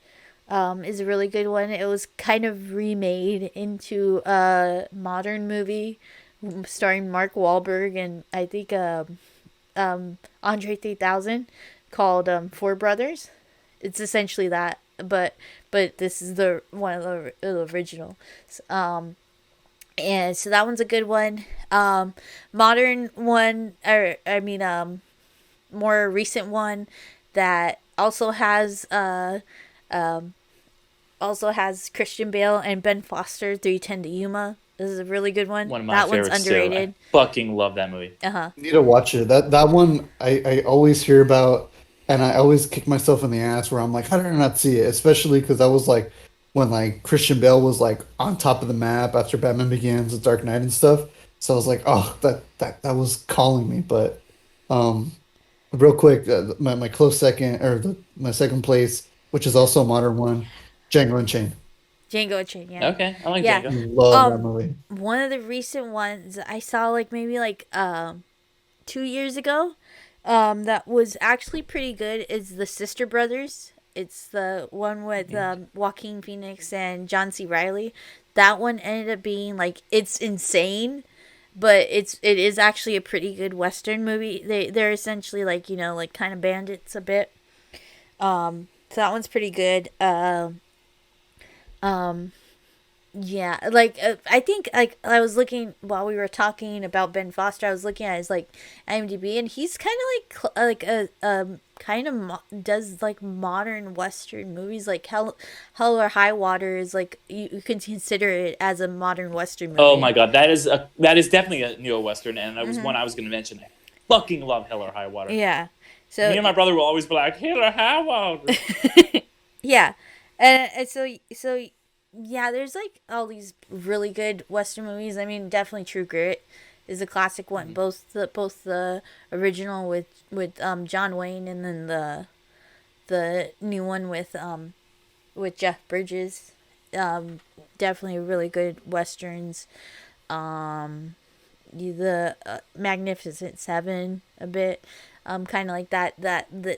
is a really good one. It was kind of remade into a modern movie starring Mark Wahlberg and I think Andre 3000 called Four Brothers. It's essentially that. but this is the one of the original. And so that one's a good one. Modern one, or I mean, more recent one that also has Christian Bale and Ben Foster, 3:10 to Yuma. This is a really good one. One of my that one's favorites underrated. too. I fucking love that movie. Need to watch it. That one I always hear about, and I always kick myself in the ass where I'm like, how did I not see it? Especially because I was like, when like Christian Bale was like on top of the map after Batman Begins, The Dark Knight and stuff. So I was like, oh, that was calling me. But real quick, my close second, or my second place, which is also a modern one, Django Unchained. Django Unchained, yeah. Okay, I like Yeah. Django. Love that movie. One of the recent ones I saw like maybe like 2 years ago, that was actually pretty good is The Sister Brothers. It's the one with Joaquin Phoenix and John C. Reilly. That one ended up being like, it's insane, but it is actually a pretty good Western movie. They're essentially like, you know, like kind of bandits a bit. So that one's pretty good. Yeah, like I think like I was looking while we were talking about Ben Foster, I was looking at his like IMDb, and he's kind of like kind of does like modern Western movies, like Hell or High Water is like you can consider it as a modern Western movie. Oh my god, that is definitely a neo Western, and that was one I was going to mention. I fucking love Hell or High Water. Yeah, so Me and my brother will always be like, Hell or High Water. yeah, and so yeah, there's like all these really good Western movies. I mean, definitely True Grit is a classic one. Both the original with John Wayne, and then the new one with Jeff Bridges. Definitely really good Westerns. The Magnificent Seven a bit. Kind of like that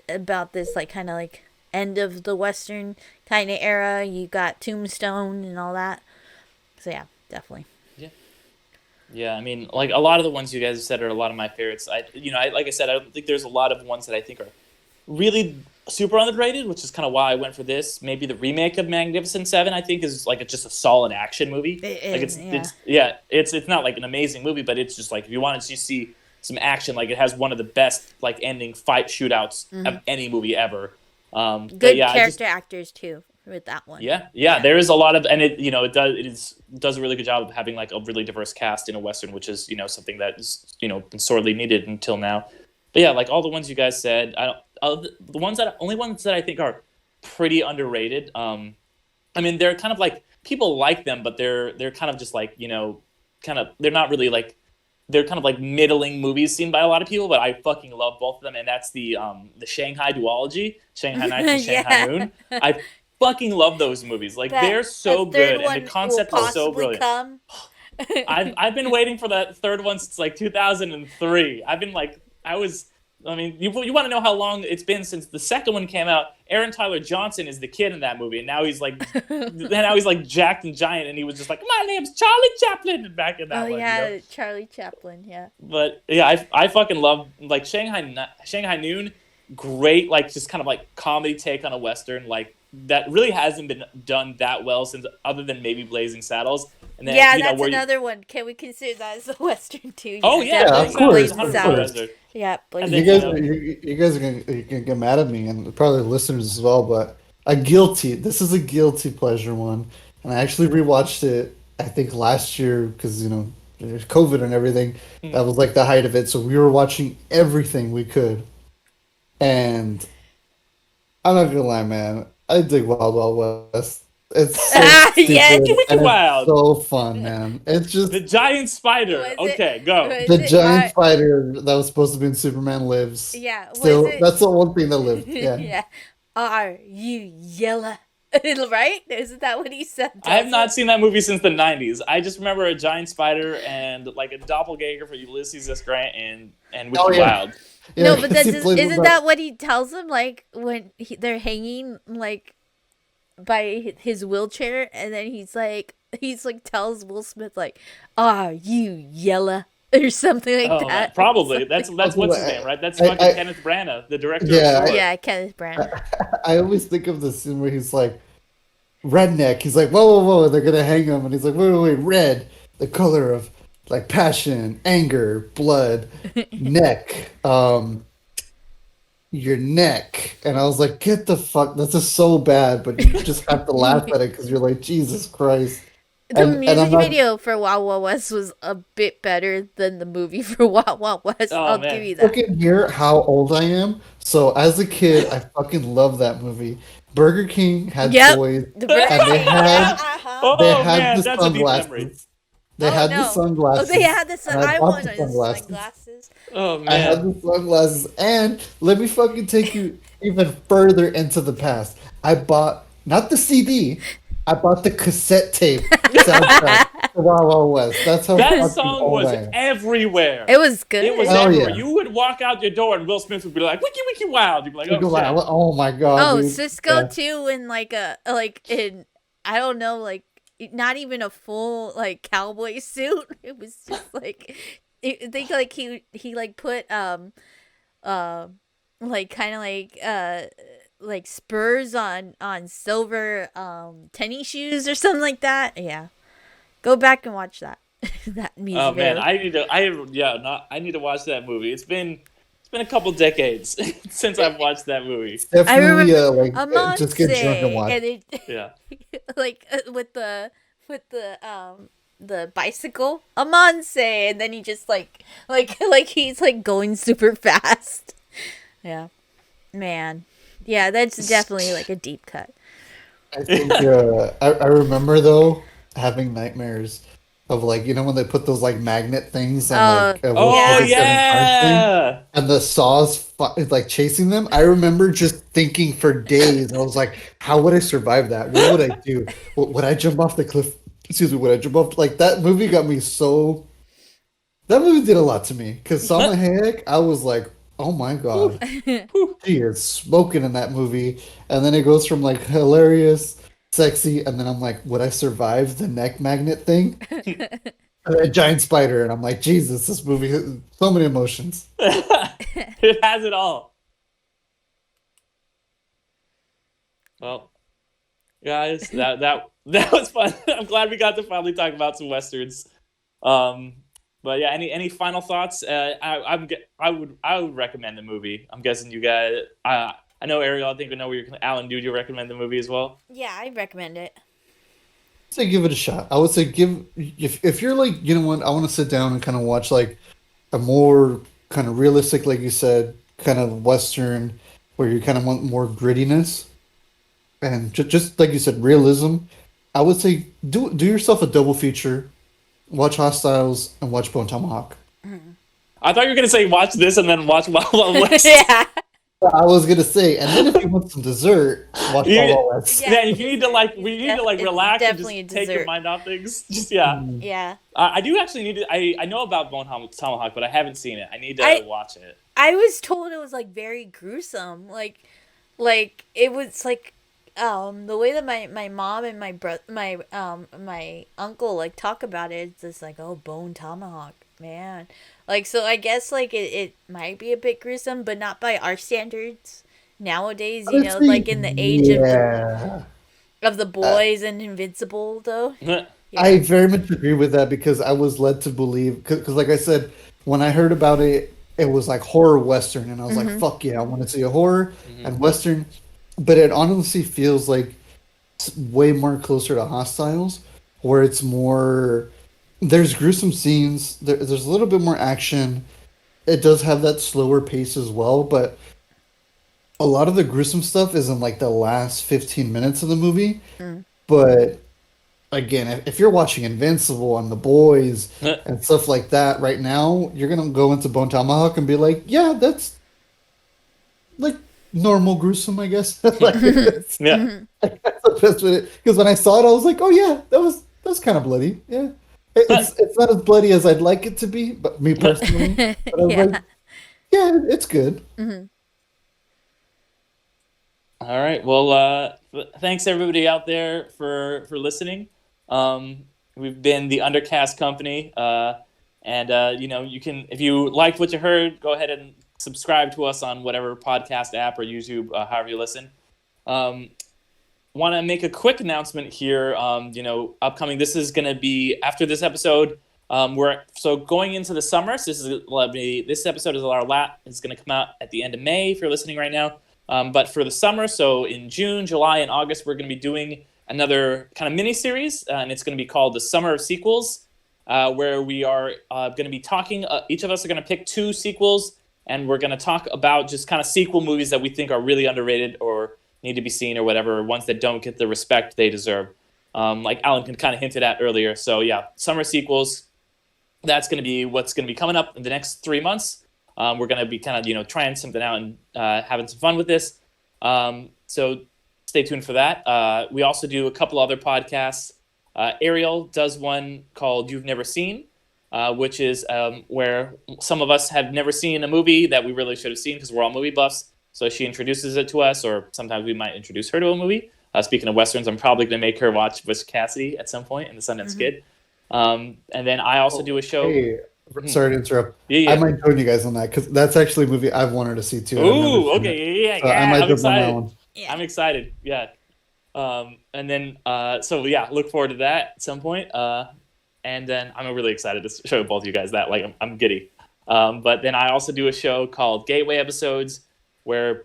about this like kind of like end of the Western kind of era. You got Tombstone and all that. So yeah, definitely. Yeah, I mean, like a lot of the ones you guys said are a lot of my favorites. Like I said, I don't think there's a lot of ones that I think are really super underrated, which is kind of why I went for this. Maybe the remake of Magnificent Seven, I think, is like just a solid action movie. It's not like an amazing movie, but it's just like if you wanted to see some action, like it has one of the best like ending fight shootouts of any movie ever. Good character actors too with that one. Yeah. There is a lot of, and it does a really good job of having like a really diverse cast in a Western, which is something that is been sorely needed until now. But yeah, like all the ones you guys said, only ones that I think are pretty underrated. I mean, they're kind of like people like them, but they're kind of just like they're not really like. They're kind of like middling movies seen by a lot of people, but I fucking love both of them, and that's the Shanghai duology, Shanghai Nights and Shanghai Moon. I fucking love those movies. Like they're so good, and the concept is so brilliant. I've been waiting for that third one since like 2003. You want to know how long it's been since the second one came out? Aaron Tyler Johnson is the kid in that movie, and now he's like, jacked and giant, and he was just like, my name's Charlie Chaplin back in that one. Oh yeah, Charlie Chaplin, yeah. But yeah, I fucking love like Shanghai Noon, great like just kind of like comedy take on a Western like that really hasn't been done that well since other than maybe Blazing Saddles. And then, that's another one. Can we consider that as a Western too? Oh yeah, of course. Yeah, you guys are gonna get mad at me, and probably the listeners as well. But this is a guilty pleasure one, and I actually rewatched it. I think last year because there's COVID and everything. That was like the height of it, so we were watching everything we could. And I'm not gonna lie, man, I dig Wild Wild West. It's so stupid and wild. It's so fun, man. It's just the giant spider. Okay, go. The giant spider that was supposed to be in Superman Lives. Yeah, that's the one thing that lived. Yeah. Yeah. Are you yellow? Right? Isn't that what he said? I have not seen that movie since the 90s. I just remember a giant spider and like a doppelganger for Ulysses S. Grant and Wicked Wild. Yeah, no, but isn't that what he tells him like when they're hanging like by his wheelchair, and then he's like tells Will Smith like, "Are you yellow?" or something like Oh, that. probably. That's what's his name, right? That's fucking Kenneth Branagh, the director of Yeah, Thor. Yeah, Kenneth Branagh. I always think of the scene where he's like, redneck. He's like, whoa, whoa, whoa, they're gonna hang him, and he's like, wait, wait, wait, red, the color of like passion, anger, blood, neck, your neck, and I was like, get the fuck, this is so bad, but you just have to laugh at it because you're like, Jesus Christ. The And music I'm not, video for Wild Wild West was a bit better than the movie for Wild Wild West. Oh, I'll man. give you that. fucking hear how old I am. So as a kid, I fucking love that movie. Burger King had Yep. toys, The Burger and they King. had Uh-huh. they Oh, had man, the that's a deep memory. sunglasses. They Oh, had the no. sunglasses. Oh, they had the and I I bought wanted the the sunglasses. sunglasses. Oh, I had man. the sunglasses, and let me fucking take you even further into the past. I bought not the CD, I bought the cassette tape soundtrack for Wild Wild West. That's how That fucking song old was I am. everywhere. It was good. It was Hell everywhere. yeah. You would walk out your door and Will Smith would be like, "Wiki Wiki Wild." You'd be like, "Oh shit." Oh my god, Oh, dude. Cisco Yeah. too, in in I don't know, like not even a full like cowboy suit. It was just like I think like he like put like kind of like spurs on silver tennis shoes or something like that. Yeah, go back and watch that that music Oh man, video. I need to watch that movie. It's been a couple decades since I've watched that movie. I Definitely, remember just get drunk and watch. and it Yeah. like with the bicycle Amonse, and then he just like he's like going super fast. Yeah, man. Yeah, that's definitely like a deep cut. I think I remember though having nightmares of like when they put those like magnet things on like Oh Yeah. yeah. and the saws is like chasing them. I remember just thinking for days. I was like, how would I survive that? What would I do? Would I jump off the cliff? Excuse me. Would I jump off? Like that movie got me so. That movie did a lot to me because Salma Hayek. I was like, oh my god, she is smoking in that movie. And then it goes from like hilarious, sexy, and then I'm like, would I survive the neck magnet thing? A giant spider, and I'm like, Jesus, this movie has so many emotions. It has it all. Well, guys, that was fun. I'm glad we got to finally talk about some westerns. But yeah, any final thoughts? I would recommend the movie. I'm guessing you guys. I know Ariel. I think we know where you're. Alan, do you recommend the movie as well? Yeah, I recommend it. I'd say give it a shot. I would say if you're like, you know what, I want to sit down and kind of watch like a more kind of realistic, like you said, kind of western, where you kind of want more grittiness and just like you said, realism. I would say do yourself a double feature. Watch Hostiles and watch Bone Tomahawk. I thought you were gonna say watch this and then watch Wild Wild West. Yeah. I was gonna say, and then if you want some dessert, watch You- Wild Wild West. Yeah. Yeah, if you need to we need to It's relax and definitely just a take your dessert. mind off things. Just yeah. Yeah. I do actually need to. I know about Bone Tomahawk, but I haven't seen it. I need to I- watch it. I was told it was like very gruesome. Like it was like the way that my mom and my uncle like talk about it, it's just like, oh, Bone Tomahawk, man. Like, so I guess like it might be a bit gruesome, but not by our standards nowadays, you know, Honestly, like in the age yeah. of the boys and Invincible though. Yeah. I very much agree with that because I was led to believe because like I said, when I heard about it, it was like horror western, and I was like, "Fuck yeah, I want to see a horror and western." But it honestly feels like it's way more closer to Hostiles, where it's more. There's gruesome scenes. There's a little bit more action. It does have that slower pace as well, but a lot of the gruesome stuff is in like the last 15 minutes of the movie. But again, if you're watching Invincible and The Boys and stuff like that right now, you're gonna go into Bone Tomahawk and be like, yeah, that's like normal gruesome, I guess. Like, Yeah. that's the best with it. Because when I saw it, I was like, oh yeah, that's kind of bloody. Yeah, it's not as bloody as I'd like it to be, but me personally, but I was Yeah. like, yeah, it's good. All right. Well, thanks everybody out there for listening. We've been the Undercast Company, And you can, if you liked what you heard, go ahead and subscribe to us on whatever podcast app or YouTube, however you listen. Want to make a quick announcement here. Upcoming. This is going to be after this episode. We're going into the summer. So this episode is is going to come out at the end of May if you're listening right now. But for the summer, so in June, July, and August, we're going to be doing another kind of mini series, and it's going to be called the Summer of Sequels, where we are going to be talking. Each of us are going to pick 2 sequels, and we're going to talk about just kind of sequel movies that we think are really underrated or need to be seen or whatever, ones that don't get the respect they deserve. Like Alan kind of hinted at earlier. So yeah, summer sequels. That's going to be what's going to be coming up in the next 3 months. We're going to be kind of trying something out and having some fun with this. So stay tuned for that. We also do a couple other podcasts. Ariel does one called You've Never Seen, which is where some of us have never seen a movie that we really should have seen because we're all movie buffs. So she introduces it to us, or sometimes we might introduce her to a movie. Speaking of Westerns, I'm probably going to make her watch Wish Cassidy at some point in the Sundance Kid. And then I also do a show. Hey, sorry to interrupt. Yeah. I might join you guys on that because that's actually a movie I've wanted to see too. Ooh, okay, yeah. So I might I'm jump on that excited. one. Yeah. I'm excited. Yeah. And then, look forward to that at some point. And then I'm really excited to show both of you guys that. Like, I'm giddy. But then I also do a show called Gateway Episodes, where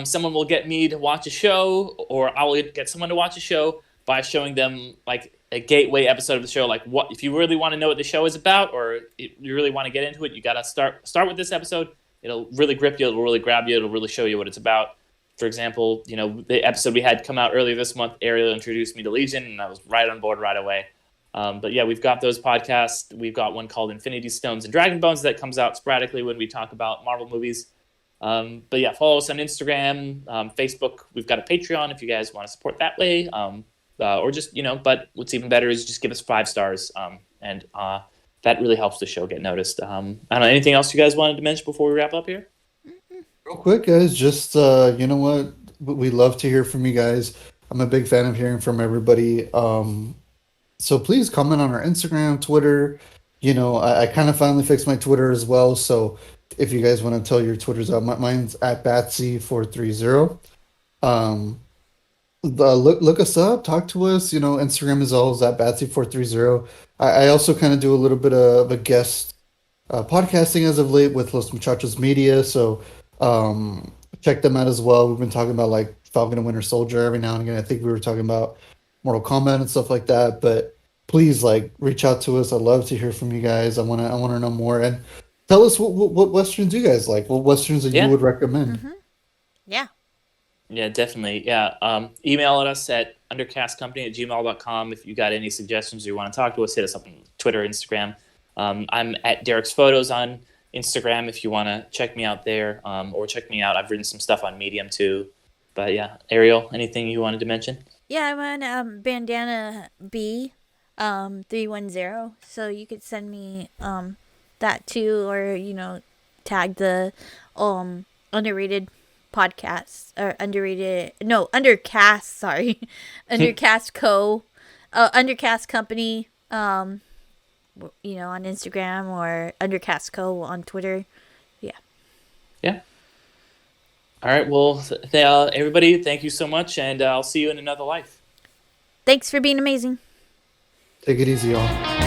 someone will get me to watch a show, or I will get someone to watch a show by showing them like a gateway episode of the show. Like, what if you really want to know what the show is about, or you really want to get into it, you got to start with this episode. It'll really grip you. It'll really grab you. It'll really show you what it's about. For example, the episode we had come out earlier this month, Ariel introduced me to Legion, and I was right on board right away. But yeah, we've got those podcasts. We've got one called Infinity Stones and Dragon Bones that comes out sporadically when we talk about Marvel movies. But yeah, follow us on Instagram, Facebook. We've got a Patreon if you guys want to support that way. Or just, but what's even better is just give us 5 stars. And that really helps the show get noticed. I don't know, anything else you guys wanted to mention before we wrap up here? Real quick, guys, just you know what? We love to hear from you guys. I'm a big fan of hearing from everybody. So please comment on our Instagram, Twitter. I kind of finally fixed my Twitter as well. So if you guys want to tell your Twitters out, mine's at Batsy430. Look us up, talk to us. Instagram is always at Batsy430. I also kind of do a little bit of a guest podcasting as of late with Los Muchachos Media. So check them out as well. We've been talking about like Falcon and Winter Soldier every now and again. I think we were talking about Mortal Kombat and stuff like that. But please, reach out to us. I'd love to hear from you guys. I wanna know more, and tell us what westerns you guys like. What westerns that you would recommend. Mm-hmm. Yeah. Yeah, definitely. Yeah. Email us at undercastcompany@gmail.com if you got any suggestions or you want to talk to us. Hit us up on Twitter, Instagram. I'm at Derick's Photos on Instagram if you want to check me out there, or check me out. I've written some stuff on Medium too. But yeah, Ariel, anything you wanted to mention? Yeah, I'm on Bandana B 310. So you could send me that too, or tag the underrated podcasts, or undercast, sorry. Undercast Undercast Company on Instagram, or Undercast Co on Twitter. Yeah. All right, well, everybody, thank you so much, and I'll see you in another life. Thanks for being amazing. Take it easy, y'all.